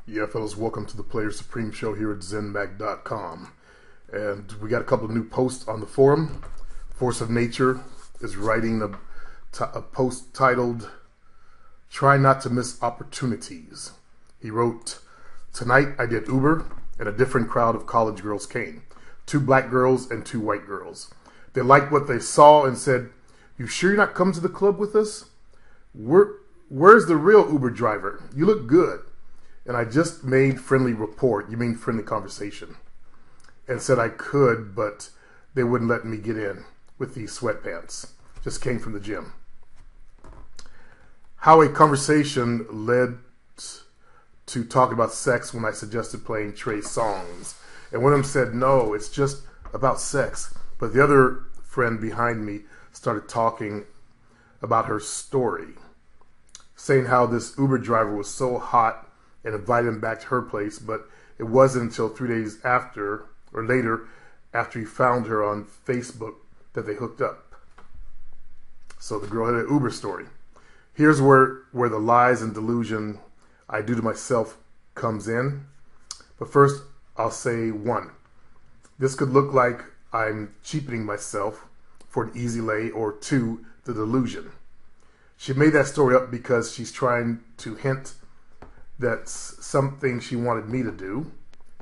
Yeah, fellas, welcome to the Player Supreme Show here at ZenMag.com. And we got a couple of new posts on the forum. Force of Nature is writing a post titled, Try Not to Miss Opportunities. He wrote, Tonight I did Uber and a different crowd of college girls came. 2 black girls and 2 white girls. They liked what they saw and said, You sure you're not coming to the club with us? Where's the real Uber driver? You look good. And I just made friendly rapport, you mean friendly conversation, and said I could, but they wouldn't let me get in with these sweatpants. Just came from the gym. How a conversation led to talk about sex when I suggested playing Trey songs. And one of them said, no, it's just about sex. But the other friend behind me started talking about her story, saying how this Uber driver was so hot and invited him back to her place, but it wasn't until 3 days after, or later, after he found her on Facebook that they hooked up. So the girl had an Uber story. Here's where the lies and delusion I do to myself comes in. But first, I'll say 1. This could look like I'm cheapening myself for an easy lay, or 2, the delusion. She made that story up because she's trying to hint that's something she wanted me to do.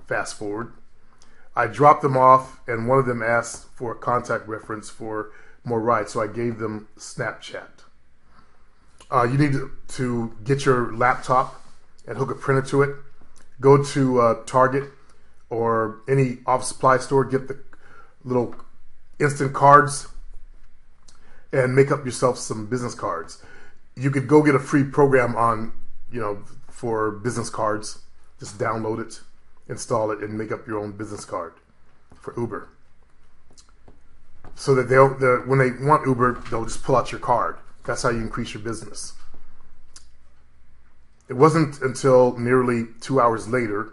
Fast forward. I dropped them off and one of them asked for a contact reference for more rides, so I gave them Snapchat. You need to get your laptop and hook a printer to it. Go to Target or any office supply store, get the little instant cards and make up yourself some business cards. You could go get a free program on, for business cards. Just download it, install it, and make up your own business card for Uber. So that when they want Uber, they'll just pull out your card. That's how you increase your business. It wasn't until nearly 2 hours later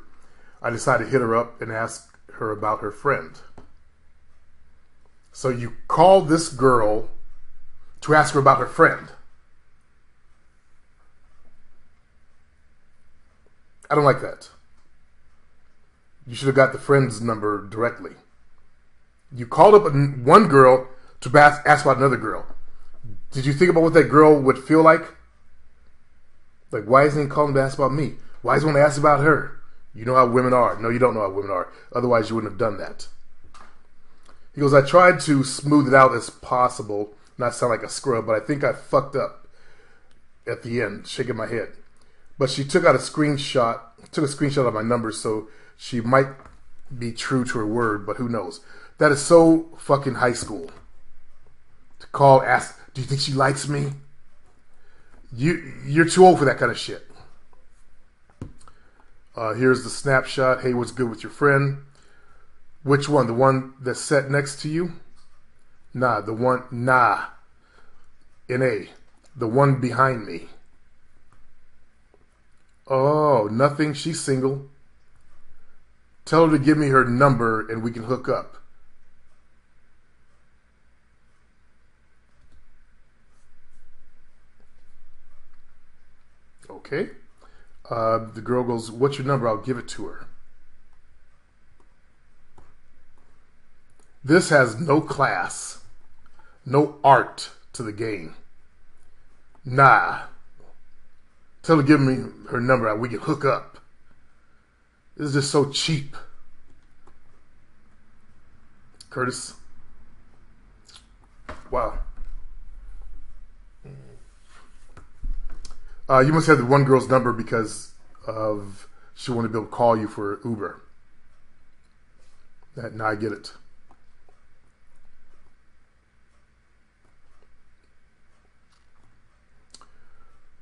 I decided to hit her up and ask her about her friend. So you call this girl to ask her about her friend. I don't like that. You should have got the friend's number directly. You called up one girl to ask about another girl. Did you think about what that girl would feel like? Like, why isn't he calling to ask about me? Why does he want to ask about her? You know how women are. No, you don't know how women are. Otherwise, you wouldn't have done that. He goes, I tried to smooth it out as possible, not sound like a scrub, but I think I fucked up at the end, shaking my head. But she took a screenshot of my number, so she might be true to her word, but who knows? That is so fucking high school. To call, ask, do you think she likes me? You're too old for that kind of shit. Here's the snapshot. Hey, what's good with your friend? Which one? The one that's sat next to you? Nah. N-A. The one behind me. Oh, nothing. She's single. Tell her to give me her number and we can hook up. Okay. The girl goes, what's your number? I'll give it to her. This has no class, no art to the game. Nah. Tell her to give me her number. We can hook up. This is just so cheap. Curtis. Wow. You must have the one girl's number because of she wanted to be able to call you for Uber. Now I get it.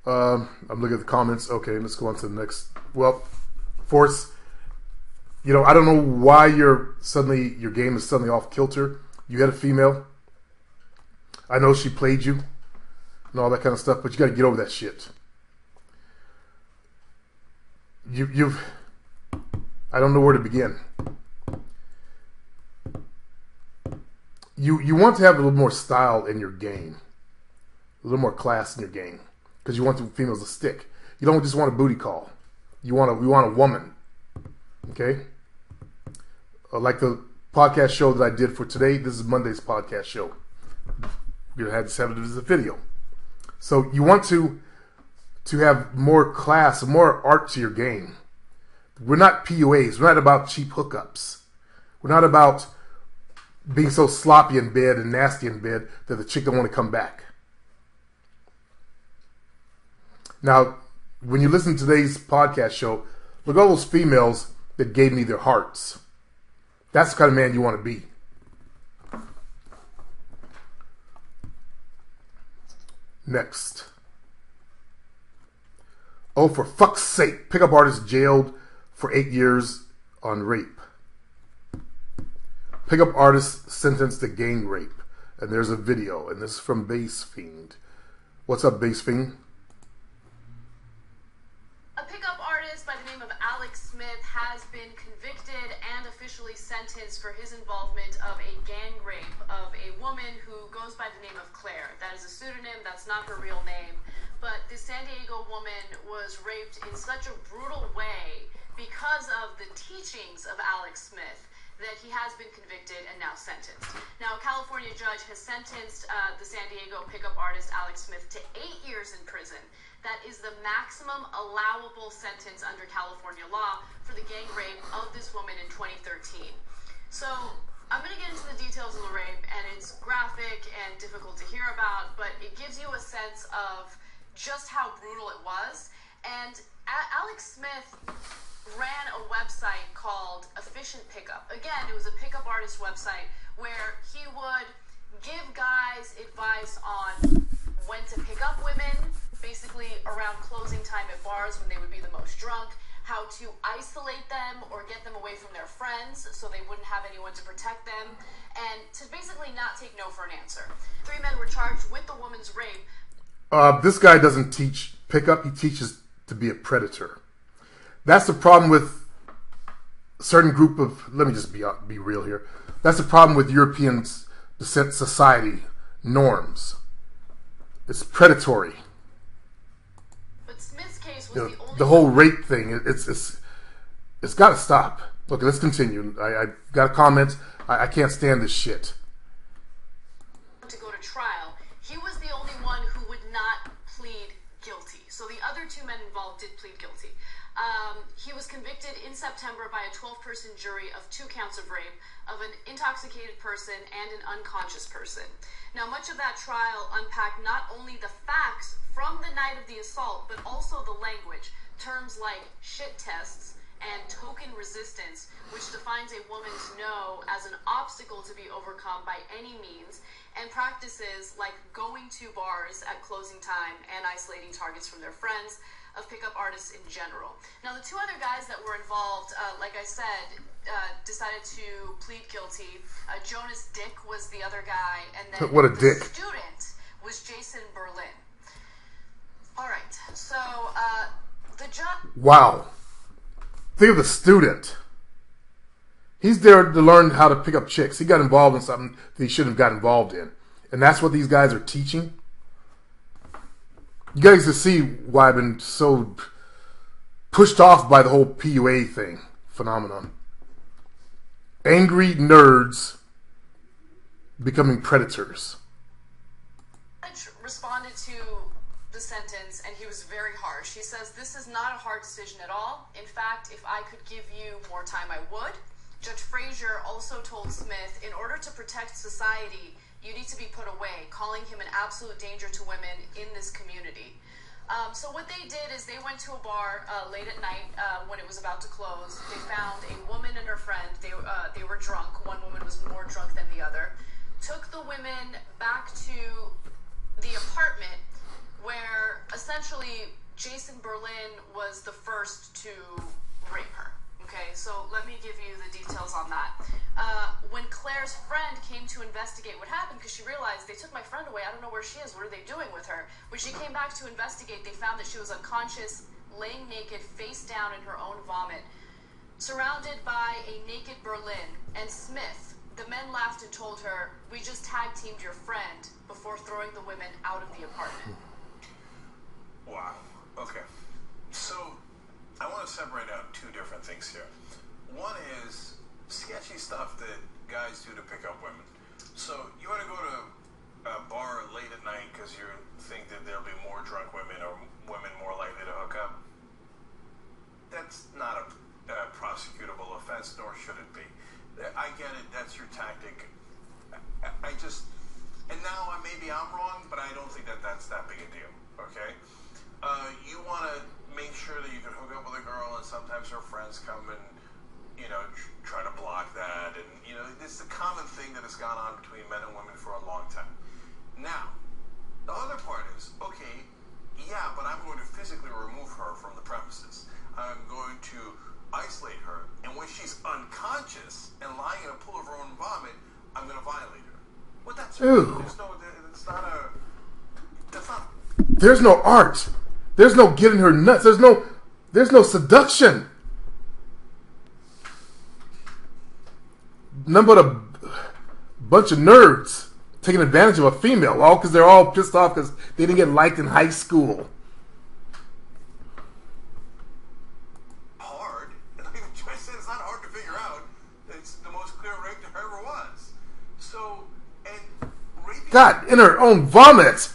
I'm looking at the comments. Okay, let's go on to the next. Well, Force, I don't know why your game is suddenly off kilter. You had a female. I know she played you and all that kind of stuff, but you got to get over that shit. I don't know where to begin. You want to have a little more style in your game, a little more class in your game. Because you want the females to stick. You don't just want a booty call. we want a woman. Okay? Like the podcast show that I did for today, this is Monday's podcast show. You had to have it as a video. So you want to have more class, more art to your game. We're not PUAs. We're not about cheap hookups. We're not about being so sloppy in bed and nasty in bed that the chick don't want to come back. Now, when you listen to today's podcast show, look at all those females that gave me their hearts. That's the kind of man you want to be. Next. Oh, for fuck's sake. Pickup artist jailed for 8 years on rape. Pickup artist sentenced to gang rape. And there's a video. And this is from Bass Fiend. What's up, Bass Fiend? A pickup artist by the name of Alex Smith has been convicted and officially sentenced for his involvement of a gang rape of a woman who goes by the name of Claire. That is a pseudonym. That's not her real name. But this San Diego woman was raped in such a brutal way because of the teachings of Alex Smith that he has been convicted and now sentenced. Now, a California judge has sentenced the San Diego pickup artist Alex Smith to 8 years in prison. That is the maximum allowable sentence under California law for the gang rape of this woman in 2013. So I'm going to get into the details of the rape, and it's graphic and difficult to hear about, but it gives you a sense of just how brutal it was. And Alex Smith ran a website called Efficient Pickup. Again, it was a pickup artist website where he would give guys advice on when to pick up women, basically around closing time at bars when they would be the most drunk, how to isolate them or get them away from their friends so they wouldn't have anyone to protect them, and to basically not take no for an answer. 3 men were charged with the woman's rape. This guy doesn't teach pickup. He teaches to be a predator. That's the problem with a certain group of, let me just be real here. That's the problem with European descent society norms. It's predatory. But Smith's case was the whole rape thing. It's got to stop. Okay, let's continue. I got a comment. I can't stand this shit. To go to trial, he was the only one who would not plead guilty. So the other 2 men involved did plead guilty. He was convicted in September by a 12-person jury of 2 counts of rape of an intoxicated person and an unconscious person. Now, much of that trial unpacked not only the facts from the night of the assault, but also the language. Terms like shit tests and token resistance, which defines a woman's no as an obstacle to be overcome by any means, and practices like going to bars at closing time and isolating targets from their friends, of pickup artists in general. Now, the 2 other guys that were involved, like I said, decided to plead guilty. Jonas Dick was the other guy, and then what a dick. Student was Jason Berlin. All right, so the judge. Wow. Think of the student. He's there to learn how to pick up chicks. He got involved in something that he shouldn't have got involved in. And that's what these guys are teaching. You guys can see why I've been so pushed off by the whole PUA thing phenomenon. Angry nerds becoming predators. The judge responded to the sentence, and he was very harsh. He says, "This is not a hard decision at all. In fact, if I could give you more time, I would." Judge Frazier also told Smith, in order to protect society, you need to be put away, calling him an absolute danger to women in this community. So what they did is they went to a bar late at night when it was about to close. They found a woman and her friend. They were drunk. One woman was more drunk than the other. Took the women back to the apartment where essentially Jason Berlin was the first to rape her. Okay, so let me give you the details on that. When Claire's friend came to investigate what happened, because she realized, they took my friend away, I don't know where she is, what are they doing with her? When she came back to investigate, they found that she was unconscious, laying naked, face down in her own vomit, surrounded by a naked Berlin and Smith. The men laughed and told her, "We just tag-teamed your friend," before throwing the women out of the apartment. Wow. Okay. So, I want to separate out two different things here. One is sketchy stuff that guys do to pick up women. So you want to go to a bar late at night because you think that there'll be more drunk women or women more likely to hook up. That's not a prosecutable offense, nor should it be. I get it. That's your tactic. I just, and now maybe I'm wrong, but I don't think that that's that big a deal. Okay, you want to make sure that you can hook up with a girl, and sometimes her friends come and try to block that, and it's the common thing that has gone on between men and women for a long time. Now, the other part is okay. Yeah, but I'm going to physically remove her from the premises. I'm going to isolate her, and when she's unconscious and lying in a pool of her own vomit, I'm going to violate her. Well, that's that's not. There's no art. There's no getting her nuts. There's no seduction. None but a bunch of nerds taking advantage of a female, all because they're all pissed off because they didn't get liked in high school. Hard. I said it's not hard to figure out. It's the most clear rape there ever was. So, and raping... God, in her own vomit.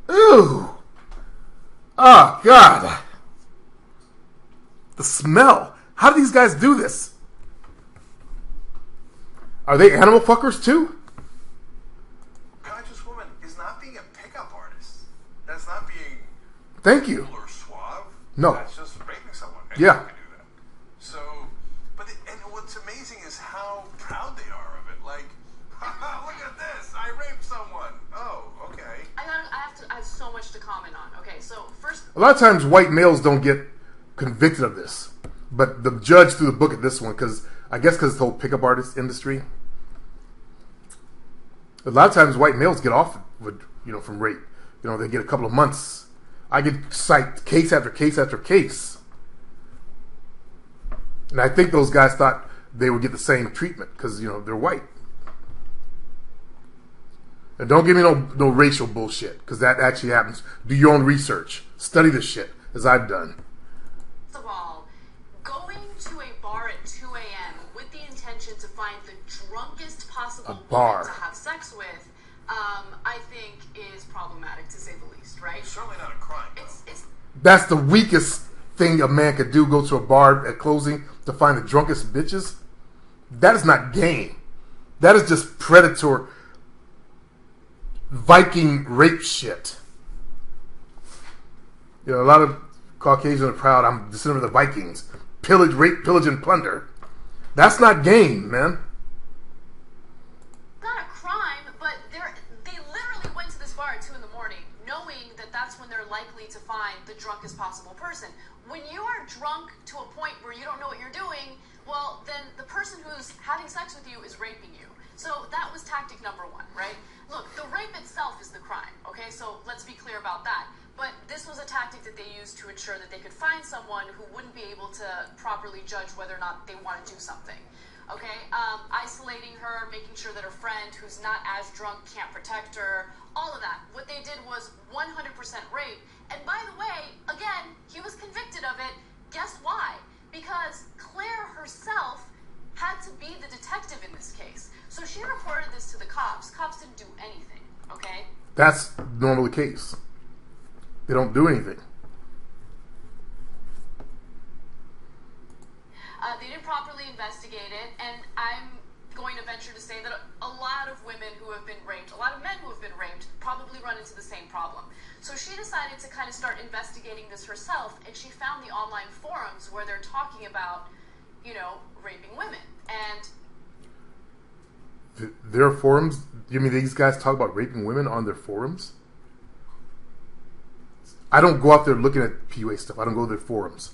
Ew. Oh, God. The smell. How do these guys do this? Are they animal fuckers too? Conscious woman is not being a pickup artist. That's not being... Thank you. ...cool or suave. No. That's just raping someone. Yeah. Can do that. So, and what's amazing is how proud they are of it. Like, look at this. I raped someone. Oh, okay. I have so much to comment on. Okay, so first... A lot of times white males don't get convicted of this. But the judge threw the book at this one because... I guess because the whole pickup artist industry. A lot of times white males get off with, from rape. They get a couple of months. I get cited case after case after case. And I think those guys thought they would get the same treatment because, they're white. And don't give me no racial bullshit because that actually happens. Do your own research. Study this shit as I've done. First of all, going to a bar at 2 a.m. with the intention to find the drunkest possible woman to have sex with, I think is problematic to say the least, right? It's certainly not a crime. That's the weakest thing a man could do, go to a bar at closing to find the drunkest bitches. That is not game. That is just predator Viking rape shit. A lot of Caucasians are proud, I'm descendant of the Vikings. Pillage, rape, pillage, and plunder. That's not game, man. Not a crime, but they literally went to this bar at 2 in the morning, knowing that that's when they're likely to find the drunkest possible person. When you are drunk to a point where you don't know what you're doing, well, then the person who's having sex with you is raping you. So that was tactic number one, right? Look, the rape itself is the crime, okay? So let's be clear about that. But this was a tactic that they used to ensure that they could find someone who wouldn't be able to properly judge whether or not they want to do something, okay? Isolating her, making sure that her friend who's not as drunk can't protect her, all of that. What they did was 100% rape. And by the way, again, he was convicted of it. Guess why? Because Claire herself had to be the detective in this case. So she reported this to the cops. Cops didn't do anything, okay? That's normally the case. They don't do anything. They didn't properly investigate it, and I'm going to venture to say that a lot of women who have been raped, a lot of men who have been raped, probably run into the same problem. So she decided to kind of start investigating this herself, and she found the online forums where they're talking about, raping women. And their forums? You mean these guys talk about raping women on their forums? I don't go out there looking at PUA stuff. I don't go to their forums.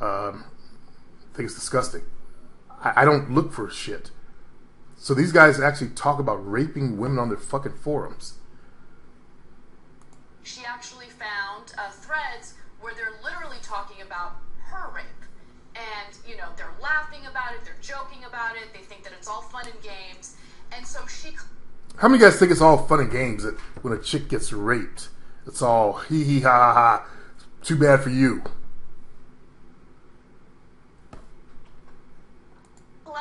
I think it's disgusting. I don't look for shit. So these guys actually talk about raping women on their fucking forums. She actually found threads where they're literally talking about her rape. And, they're laughing about it, they're joking about it, they think that it's all fun and games. And so she... How many guys think it's all fun and games that when a chick gets raped, it's all hee hee ha ha ha, too bad for you?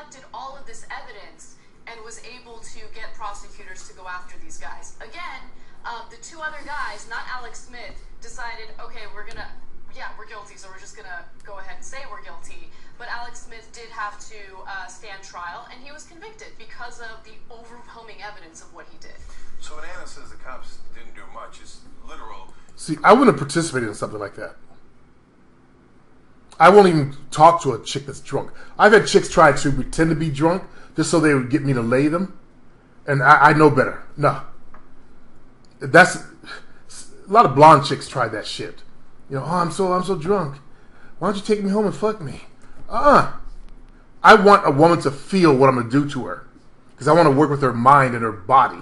collected all of this evidence and was able to get prosecutors to go after these guys. Again, the two other guys, not Alex Smith, decided, okay, we're guilty, so we're just gonna go ahead and say we're guilty. But Alex Smith did have to stand trial, and he was convicted because of the overwhelming evidence of what he did. So when Anna says the cops didn't do much, it's literal. See, I wouldn't have participated in something like that. I won't even talk to a chick that's drunk. I've had chicks try to pretend to be drunk just so they would get me to lay them, and I know better. No. That's a lot of blonde chicks tried that shit. You know, I'm so drunk. Why don't you take me home and fuck me? I want a woman to feel what I'm going to do to her, because I want to work with her mind and her body.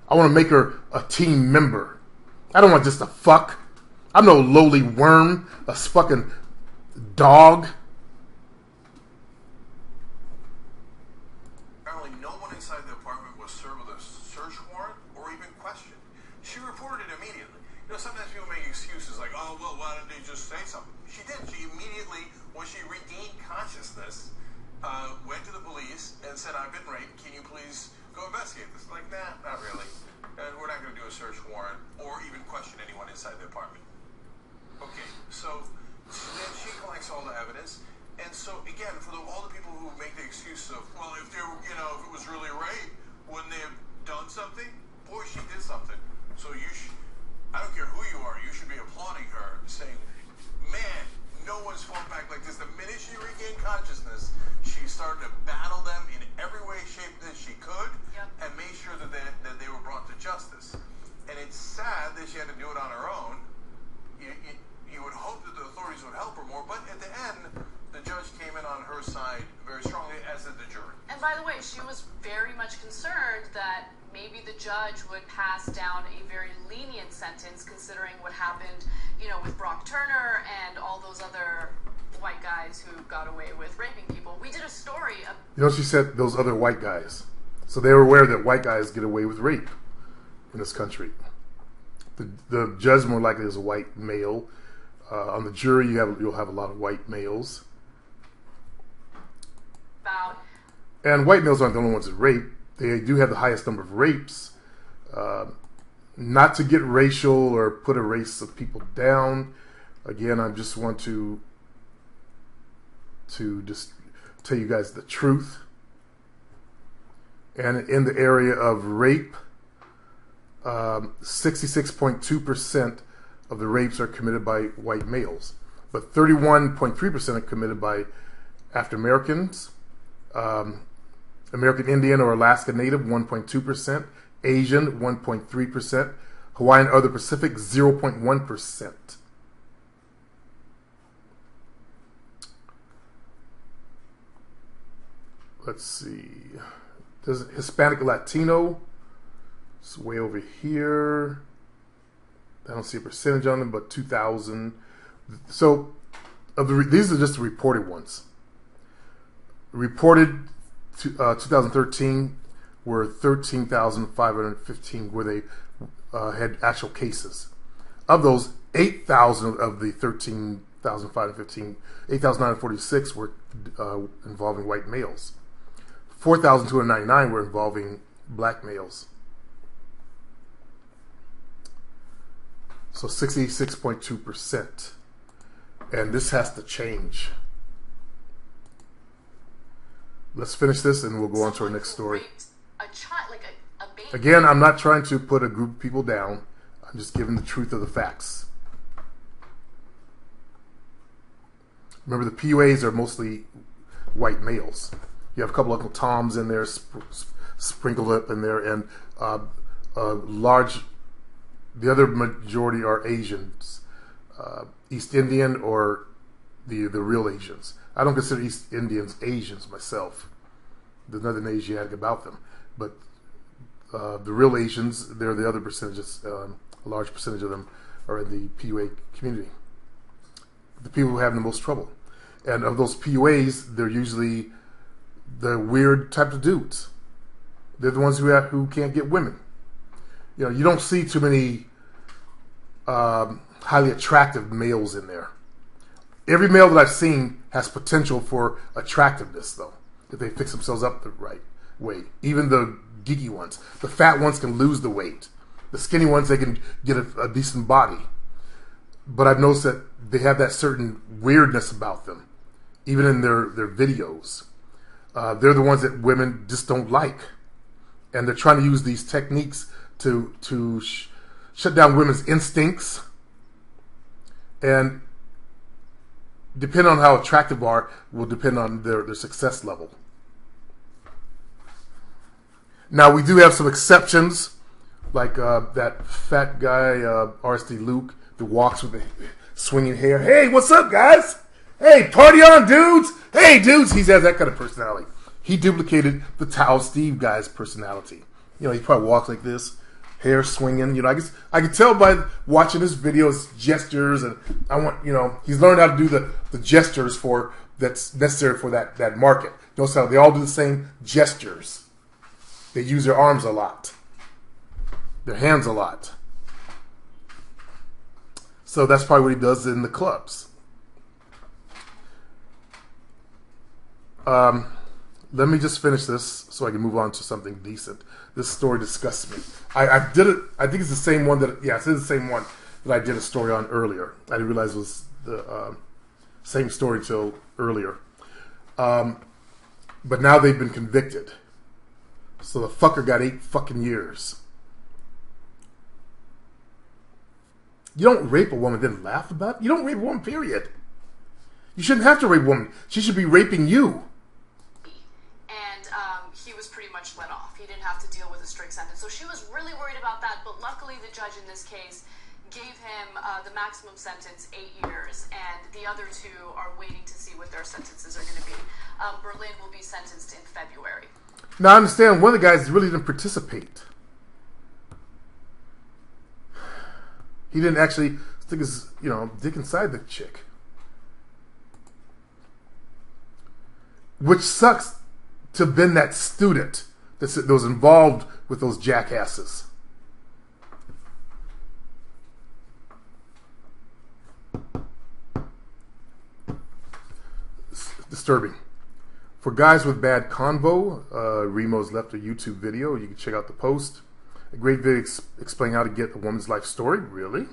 I want to make her a team member. I don't want just a fuck. I'm no lowly worm, a fucking dog. Apparently, no one inside the apartment was served with a search warrant or even questioned. She reported it immediately. You know, sometimes people make excuses like, oh, well, why didn't they just say something? She didn't. She immediately, when she regained consciousness, went to the police and said, I've been raped. Can you please go investigate this? Like, nah, not really. And we're not going to do a search warrant or even question anyone inside the apartment. Okay, so then she collects all the evidence. And so, again, for all the people who make the excuse of, well, if they were, if it was really rape, wouldn't they have done something? Boy, she did something. So I don't care who you are, you should be applauding her, saying, man, no one's fought back like this. The minute she regained consciousness, she started to battle them in every way, shape that she could, and made sure that they were brought to justice. And it's sad that she had to do it on her own. You would hope that the authorities would help her more, but at the end, the judge came in on her side very strongly, as did the jury. And by the way, she was very much concerned that maybe the judge would pass down a very lenient sentence, considering what happened, with Brock Turner and all those other white guys who got away with raping people. We did a story of... She said those other white guys. So they were aware that white guys get away with rape in this country. The judge more likely is a white male. On the jury, you'll have a lot of white males. And white males aren't the only ones that rape. They do have the highest number of rapes. Not to get racial or put a race of people down. Again, I just want to just tell you guys the truth. And in the area of rape, 66.2% of the rapes are committed by white males, but 31.3% are committed by African Americans, American Indian or Alaska Native 1.2%, Asian 1.3%, Hawaiian other Pacific 0.1%. Let's see. There's Hispanic Latino. It's way over here. I don't see a percentage on them, but 2,000. So, these are just the reported ones. Reported 2013 were 13,515 where they had actual cases. Of those, 8,000 of the 13,515, 8,946 were involving white males. 4,299 were involving black males. So 66.2%. And this has to change. Let's finish this and we'll go on to our next story. A child, like a baby. Again, I'm not trying to put a group of people down. I'm just giving the truth of the facts. Remember, the PUAs are mostly white males. You have a couple of Uncle Toms in there, sprinkled up in there, and the other majority are Asians, East Indian or the real Asians. I don't consider East Indians Asians myself. There's nothing Asiatic about them. But the real Asians, they're the other percentages. A large percentage of them are in the PUA community. The people who have the most trouble. And of those PUAs, they're usually the weird type of dudes. They're the ones who can't get women. You don't see too many highly attractive males in there. Every male that I've seen has potential for attractiveness, though. if they fix themselves up the right way. Even the geeky ones. The fat ones can lose the weight. The skinny ones, they can get a decent body. But I've noticed that they have that certain weirdness about them, even in their videos. They're the ones that women just don't like. And they're trying to use these techniques to shut down women's instincts. And depending on how attractive they are will depend on their success level. Now, we do have some exceptions, like that fat guy, RSD Luke, that walks with the swinging hair. Hey, what's up, guys? Hey, party on, dudes! Hey, dudes! He has that kind of personality. He duplicated the Tao Steve guy's personality. You know, he probably walks like this, hair swinging. You know, I can tell by watching his videos, gestures, and he's learned how to do the gestures that's necessary for that market. Notice how they all do the same gestures. They use their arms a lot, their hands a lot. So that's probably what he does in the clubs. Let me just finish this so I can move on to something decent. This story disgusts me. I did it. I think it's the same one it's the same one that I did a story on earlier. I didn't realize it was the same story till earlier. But now they've been convicted. So the fucker got 8 fucking years. You don't rape a woman then laugh about it. You don't rape a woman, period. You shouldn't have to rape a woman. She should be raping you. And he was pretty much let off. He didn't have to deal with a strict sentence. So she was really worried about that, but luckily the judge in this case gave him the maximum sentence, 8 years, and the other 2 are waiting to see what their sentences are going to be. Berlin will be sentenced in February. Now I understand one of the guys really didn't participate. He didn't actually stick his, dick inside the chick. Which sucks to have been that student that was involved with those jackasses. It's disturbing. For guys with bad convo, Remo's left a YouTube video. You can check out the post. A great video explaining how to get a woman's life story. Really?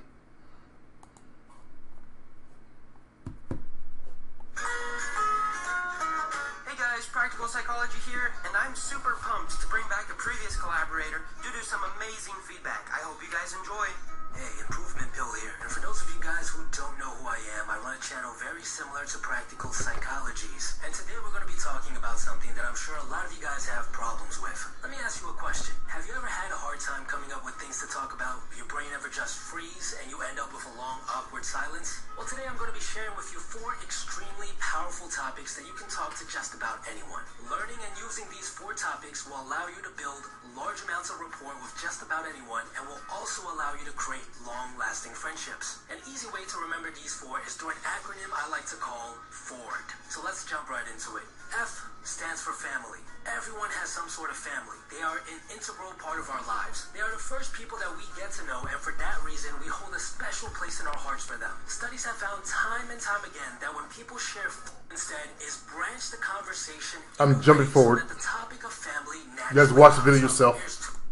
Hey guys, Practical Psychology here, and I'm super pumped to bring back a previous collaborator due to some amazing feedback. I hope you guys enjoy. Hey, Improvement Pill here. And for those of you guys who don't know who I am, I run a channel very similar to Practical Psychologies. And today we're going to be talking about something that I'm sure a lot of you guys have problems with. Let me ask you a question. Have you ever had a hard time coming up with things to talk about? Your brain ever just freeze and you end up with a long, awkward silence? Well, today I'm going to be sharing with you 4 extremely powerful topics that you can talk to just about anyone. Learning and using these 4 topics will allow you to build large amounts of rapport with just about anyone and will also allow you to create long-lasting friendships. An easy way to remember these 4 is through an acronym I like to call FORD. So let's jump right into it. F stands for family. Everyone has some sort of family. They are an integral part of our lives. They are the first people that we get to know, and for that reason, we hold a special place in our hearts for them. Studies have found time and time again that when people share instead is branch the conversation. I'm jumping forward. So that the topic of family you guys watch the video yourself.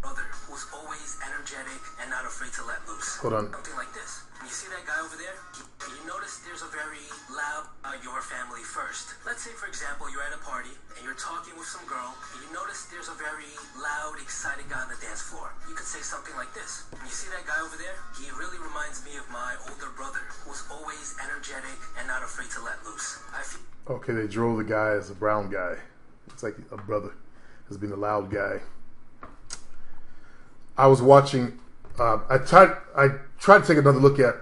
Brother who's always energetic and not afraid to let loose. Hold on. Something like this. You see that guy over there? You notice there's a very loud your family first. Let's say, for example, you're at a party and you're talking with some girl and you notice there's a very loud, excited guy on the dance floor. You could say something like this. You see that guy over there? He really reminds me of my older brother who's always energetic and not afraid to let loose. Okay, they drove the guy as a brown guy. It's like a brother as being a loud guy. I was watching. I tried to take another look at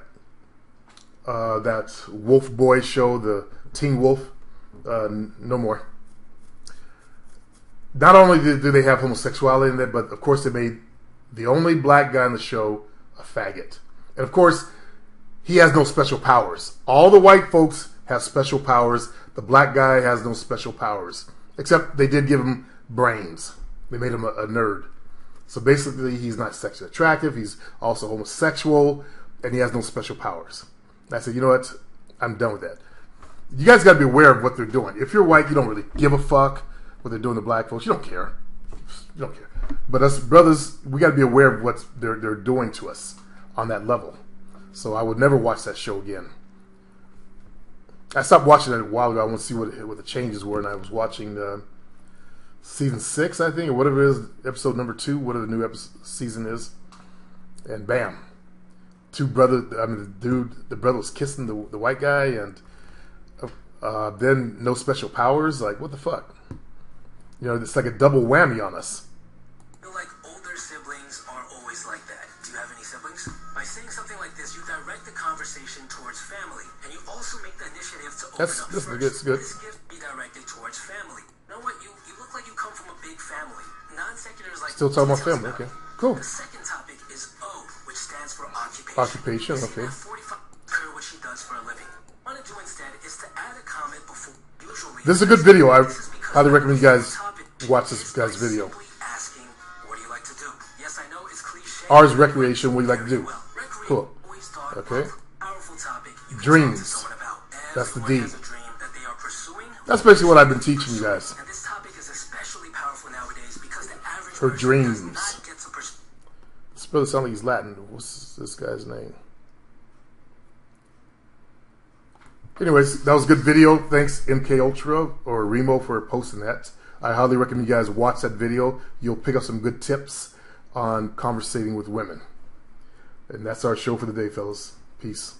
that Wolf Boy show, the Teen Wolf. No more. Not only do they have homosexuality in there, but of course they made the only black guy in the show a faggot. And of course, he has no special powers. All the white folks have special powers. The black guy has no special powers. Except they did give him brains. They made him a nerd. So basically, he's not sexually attractive. He's also homosexual. And he has no special powers. And I said, you know what? I'm done with that. You guys got to be aware of what they're doing. If you're white, you don't really give a fuck what they're doing to black folks. You don't care. You don't care. But us brothers, we got to be aware of what they're doing to us on that level. So I would never watch that show again. I stopped watching it a while ago. I want to see what the changes were, and I was watching season 6, I think, or whatever it is, episode number 2, whatever the new season is, and bam, the brother was kissing the white guy, and then no special powers. Like, what the fuck? You know, it's like a double whammy on us. Like older siblings are always like that. Do you have any siblings? By saying something like this, you direct the conversation towards family, and you also make the initiative to open up first. That's good. This gift be directed towards family. You know what? You look like you come from a big family. Non-seculars like still talking about family. Okay, cool. The second topic is O, which stands for occupation. Occupation. Okay. 45 career, what she does for a living. What I do instead is to add a comment before. Usually, this is a good video. I highly recommend you guys watch this guy's video. Asking, what do you like to do? Yes, I know it's cliche. Ours recreation. What do you like to do? Cool. Okay. Dreams. That's the D. That's basically what I've been teaching you guys. And this topic is especially powerful nowadays because the average Her person dreams. does not get to pursue. This brother sounds like he's Latin. What's this guy's name? Anyways, that was a good video. Thanks MK Ultra or Remo for posting that. I highly recommend you guys watch that video. You'll pick up some good tips on conversating with women. And that's our show for the day, fellas. Peace.